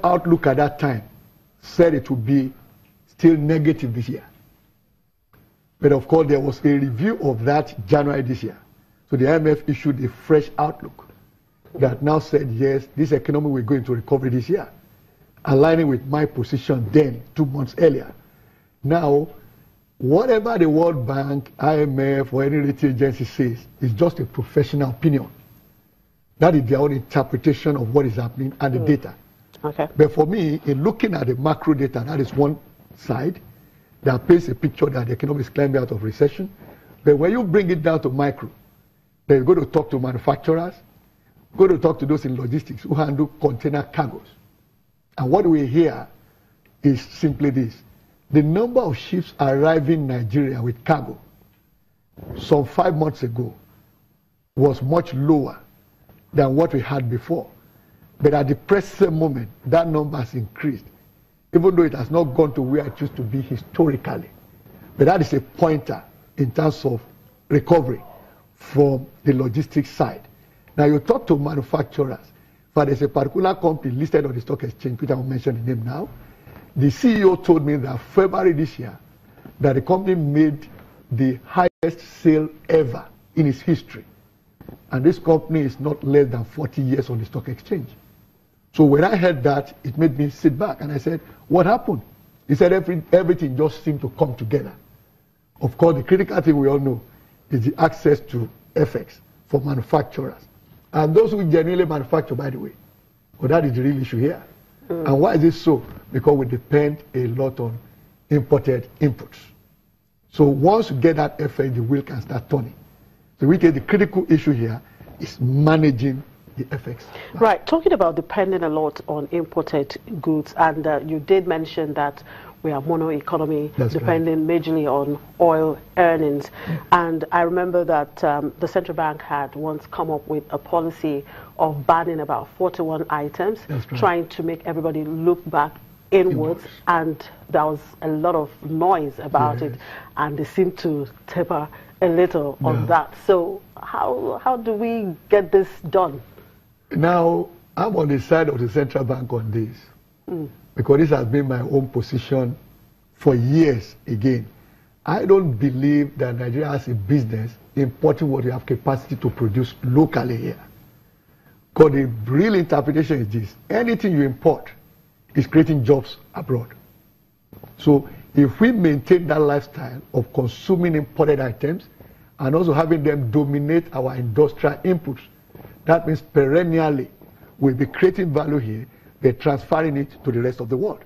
outlook at that time said it would be still negative this year. But of course, there was a review of that January this year. So the IMF issued a fresh outlook that now said, yes, this economy will go into recovery this year, aligning with my position then, 2 months earlier. Now, whatever the World Bank, IMF, or any rating agency says is just a professional opinion. That is their own interpretation of what is happening and the data. Okay. But for me, in looking at the macro data, that is one side that paints a picture that the economy is climbing out of recession. But when you bring it down to micro, then you go to talk to manufacturers, go to talk to those in logistics who handle container cargoes. And what we hear is simply this. The number of ships arriving in Nigeria with cargo some 5 months ago was much lower than what we had before. But at the present moment, that number has increased, even though it has not gone to where it used to be historically. But that is a pointer in terms of recovery from the logistics side. Now, you talk to manufacturers, but there's a particular company listed on the stock exchange, which I will mention the name now. The CEO told me that February this year, that the company made the highest sale ever in its history. And this company is not less than 40 years on the stock exchange. So when I heard that, it made me sit back and I said, what happened? He said everything just seemed to come together. Of course, the critical thing we all know is the access to FX for manufacturers. And those who genuinely manufacture, by the way. Well, that is the real issue here. And why is this so? Because we depend a lot on imported inputs. So once you get that FX, the wheel can start turning. So we get the critical issue here is managing the FX. Right. Talking about depending a lot on imported goods, and you did mention that we are mono economy, depending majorly on oil earnings. And I remember that the central bank had once come up with a policy of banning about 41 items, trying to make everybody look back inwards, and there was a lot of noise about it, and they seem to taper a little on that. So how do we get this done? Now, I'm on the side of the central bank on this, because this has been my own position for years again. I don't believe that Nigeria has a business importing what we have capacity to produce locally here. Because the real interpretation is this: anything you import is creating jobs abroad. So if we maintain that lifestyle of consuming imported items and also having them dominate our industrial inputs, that means perennially we'll be creating value here, but transferring it to the rest of the world.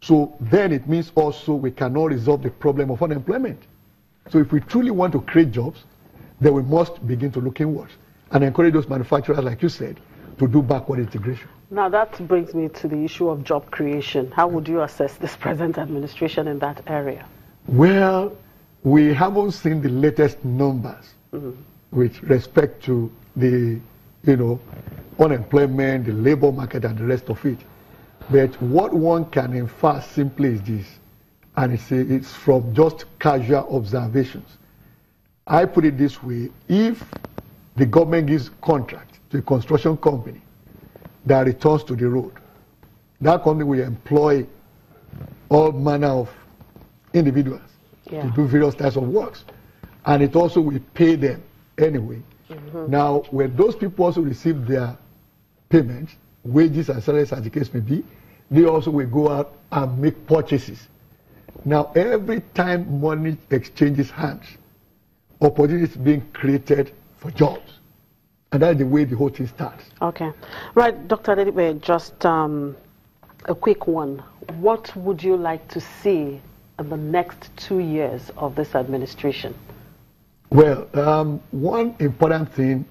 So then it means also we cannot resolve the problem of unemployment. So if we truly want to create jobs, then we must begin to look inwards and encourage those manufacturers, like you said, to do backward integration. Now that brings me to the issue of job creation. How would you assess this present administration in that area? Well, we haven't seen the latest numbers with respect to the, unemployment, the labor market, and the rest of it. But what one can infer simply is this, and it's from just casual observations. I put it this way: if the government gives contract to a construction company that returns to the road, that company will employ all manner of individuals to do various types of works, and it also will pay them anyway. Now, when those people also receive their payments, wages and salaries as the case may be, they also will go out and make purchases. Now, every time money exchanges hands, opportunities being created for jobs. And that's the way the whole thing starts. Okay. Right, Dr. Adedipe, just a quick one. What would you like to see in the next 2 years of this administration? Well, one important thing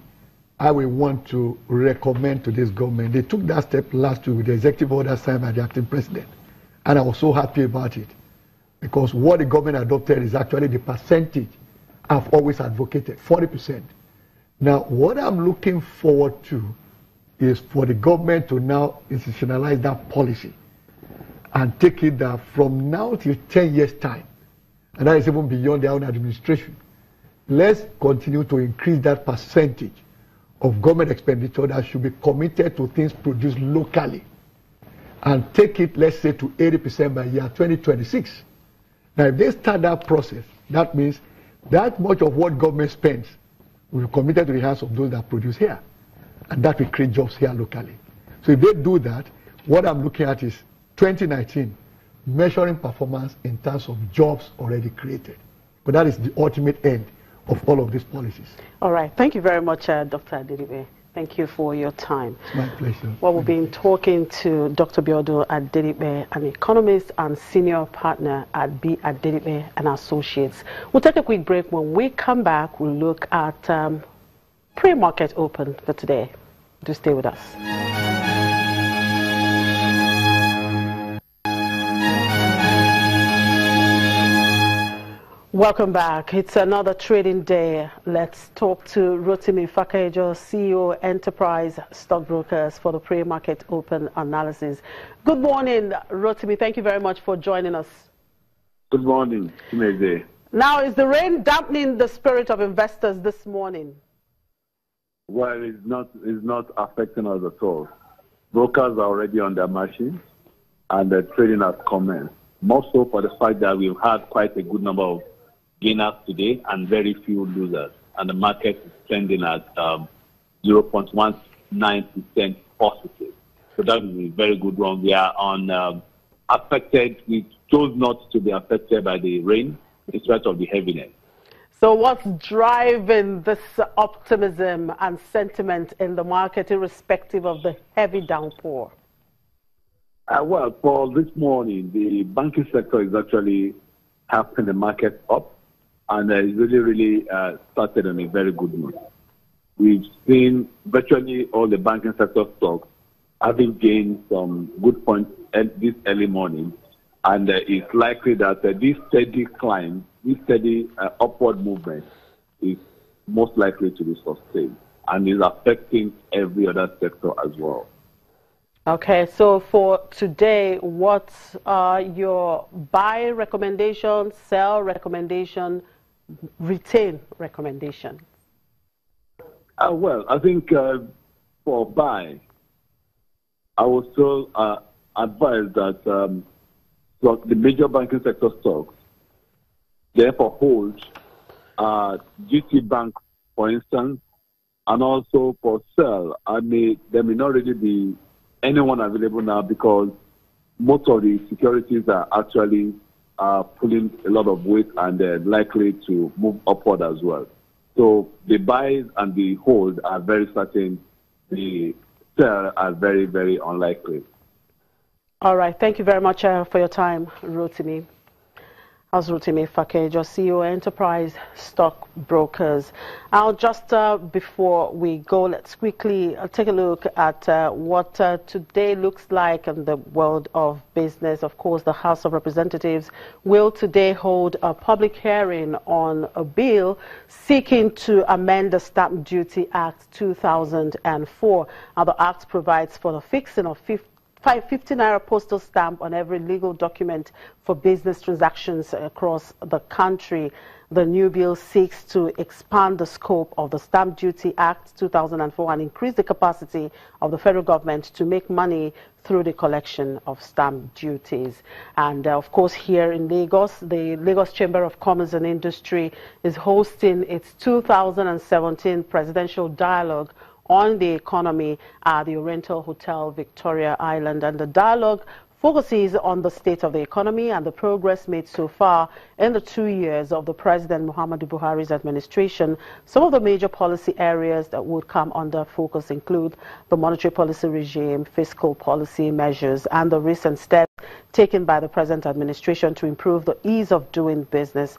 I will want to recommend to this government, they took that step last week with the executive order signed by the acting president. And I was so happy about it, because what the government adopted is actually the percentage I've always advocated, 40%. Now, what I'm looking forward to is for the government to now institutionalize that policy and take it that from now till 10 years' time, and that is even beyond their own administration, let's continue to increase that percentage of government expenditure that should be committed to things produced locally. and take it, let's say, to 80% by year 2026. Now, if they start that process, that means that much of what government spends will be committed to the hands of those that produce here. And that will create jobs here locally. So if they do that, what I'm looking at is 2019, measuring performance in terms of jobs already created. But that is the ultimate end of all of these policies. All right. Thank you very much, Dr. Adedipe. Thank you for your time. It's my pleasure. Well, we've been talking to Dr. Biodun Adedipe, an economist and senior partner at B. Adedipe and Associates. We'll take a quick break. When we come back, we'll look at pre-market open for today. Do stay with us. Welcome back. It's another trading day. Let's talk to Rotimi Fakejo, CEO, Enterprise Stockbrokers, for the pre-market open analysis. Good morning, Rotimi. Thank you very much for joining us. Good morning. Now, is the rain dampening the spirit of investors this morning? Well, it's not affecting us at all. Brokers are already on their machines, and the trading has commenced. More so for the fact that we've had quite a good number of gainers today and very few losers, and the market is trending at 0.19% positive. So that is a very good one. We are on affected. We chose not to be affected by the rain in spite of the heaviness. So what's driving this optimism and sentiment in the market, irrespective of the heavy downpour? Well, for this morning, the banking sector is actually helping the market up, and it's really started on a very good note. We've seen virtually all the banking sector stocks having gained some good points this early morning, and it's likely that this steady climb, this steady upward movement is most likely to be sustained and is affecting every other sector as well. Okay, so for today, what are your buy recommendation, sell recommendation, retain recommendation? Well, I think for buy, I would still advise that the major banking sector stocks, therefore hold GT Bank, for instance, and also for sell, there may not really be anyone available now because most of the securities are actually pulling a lot of weight and they're likely to move upward as well. So the buys and the hold are very certain. The sell are very, very unlikely. All right. Thank you very much for your time, Rotimi. As Rotimi Fakejo, CEO, Enterprise Stockbrokers. I'll just, before we go, let's quickly take a look at what today looks like in the world of business. Of course, the House of Representatives will today hold a public hearing on a bill seeking to amend the Stamp Duty Act 2004. Now, the Act provides for the fixing of 50 Naira postal stamp on every legal document for business transactions across the country. The new bill seeks to expand the scope of the Stamp Duty Act 2004 and increase the capacity of the federal government to make money through the collection of stamp duties. And of course, here in Lagos, the Lagos Chamber of Commerce and Industry is hosting its 2017 Presidential Dialogue on the economy at the Oriental Hotel, Victoria Island. And the dialogue focuses on the state of the economy and the progress made so far in the 2 years of the President Muhammadu Buhari's administration. Some of the major policy areas that would come under focus include the monetary policy regime, fiscal policy measures, and the recent steps taken by the present administration to improve the ease of doing business.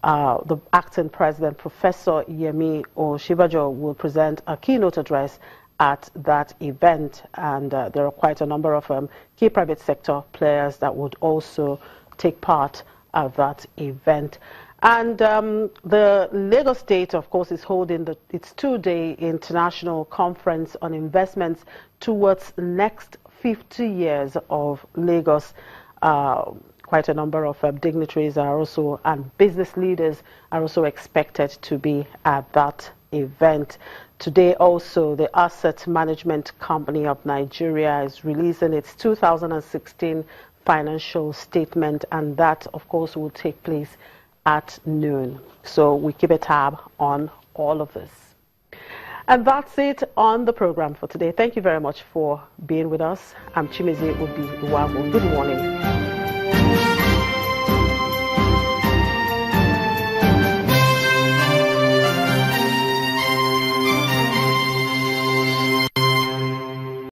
The acting president, Professor Yemi Oshibajo, will present a keynote address at that event, and there are quite a number of key private sector players that would also take part of that event. And the Lagos State, of course, is holding its two-day international conference on investments towards the next 50 years of Lagos. Quite a number of dignitaries are also, and business leaders are also expected to be at that event. Today also, the Asset Management Company of Nigeria is releasing its 2016 financial statement, and that, of course, will take place at noon. So we keep a tab on all of this. And that's it on the program for today. Thank you very much for being with us. I'm Chimeze Obi Iwago. Good morning.